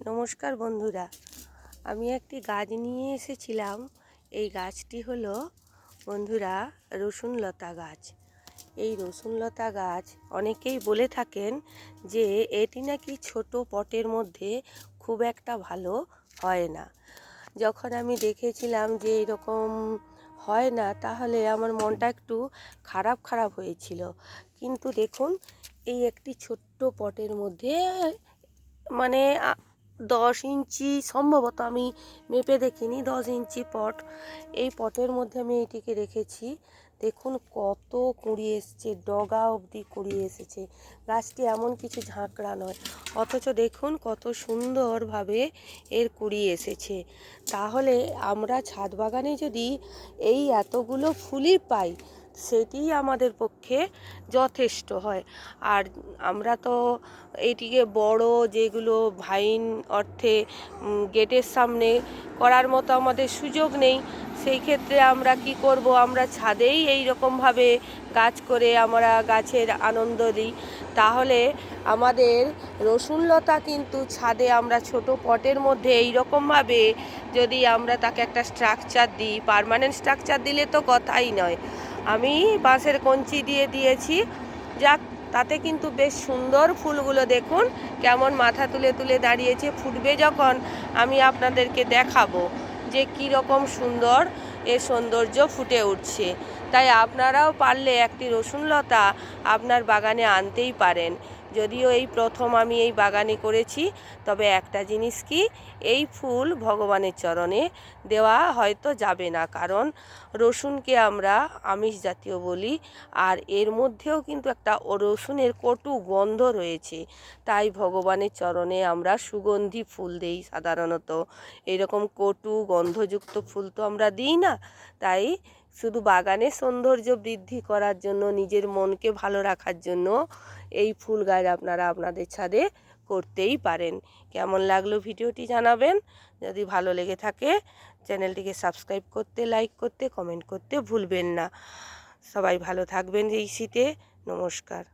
নমস্কার বন্ধুরা, আমি একটি গাছ নিয়ে এসেছিলাম। এই গাছটি হলো বন্ধুরা রসুন লতা গাছ। এই রসুন লতা গাছ অনেকেই বলে থাকেন যে এটি নাকি ছোট পটের মধ্যে খুব একটা ভালো হয় না। যখন আমি দেখেছিলাম যে এরকম হয় না, তাহলে আমার মনটা একটু খারাপ খারাপ হয়েছিল। কিন্তু দেখুন, এই একটি ছোট্ট পটের মধ্যে মানে 10 ইঞ্চি সম্ভবত, আমি মেপে দেখিনি, 10 ইঞ্চি পট। এই পটের মধ্যে আমি এটিকে রেখেছি। দেখুন কত কুঁড়ি এসছে, ডগা অবধি কুঁড়ি এসেছে। গাছটি এমন কিছু ঝাঁকড়া নয়, অথচ দেখুন কত সুন্দরভাবে এর কুঁড়ি এসেছে। তাহলে আমরা ছাদ বাগানে যদি এই এতগুলো ফুলই পাই, সেটিই আমাদের পক্ষে যথেষ্ট হয়। আর আমরা তো এইটিকে বড় যেগুলো ভাইন অর্থে গেটের সামনে করার মতো আমাদের সুযোগ নেই। সেই ক্ষেত্রে আমরা কি করব, আমরা ছাদেই এই রকমভাবে গাছ করে আমরা গাছের আনন্দ নিই। তাহলে আমাদের রসুন লতা কিন্তু ছাদে আমরা ছোট পটের মধ্যে এই রকমভাবে যদি আমরা তাকে একটা স্ট্রাকচার দিই, পার্মানেন্ট স্ট্রাকচার দিলে তো কথাই নয়। আমি বাঁশের কঞ্চি দিয়ে দিয়েছি, যাক, তাতে কিন্তু বেশ সুন্দর ফুলগুলো দেখুন কেমন মাথা তুলে তুলে দাঁড়িয়েছে। ফুটবে যখন আমি আপনাদেরকে দেখাবো যে কী রকম সুন্দর এর সৌন্দর্য ফুটে উঠছে। তাই আপনারাও পারলে একটি রসুন লতা আপনার বাগানে আনতেই পারেন। যদিও এই প্রথম আমি এই বাগানে করেছি, তবে একটা জিনিস কি, এই ফুল ভগবানের চরণে দেওয়া হয়তো যাবে না, কারণ রসুনকে আমরা আমিষ জাতীয় বলি। আর এর মধ্যেও কিন্তু একটা রসুনের কটু গন্ধ রয়েছে। তাই ভগবানের চরণে আমরা সুগন্ধি ফুল দিই সাধারণত। এরকম কটু গন্ধযুক্ত ফুল তো আমরা দিই না। তাই শুধু বাগানের সৌন্দর্য বৃদ্ধি করার জন্য, নিজের মনকে ভালো রাখার জন্য এই ফুল গাছ আপনারা আপনাদের ছাদে করতেই পারেন। কেমন লাগলো ভিডিওটি জানাবেন। যদি ভালো লেগে থাকে চ্যানেলটিকে সাবস্ক্রাইব করতে, লাইক করতে, কমেন্ট করতে ভুলবেন না। সবাই ভালো থাকবেন এই শীতে। নমস্কার।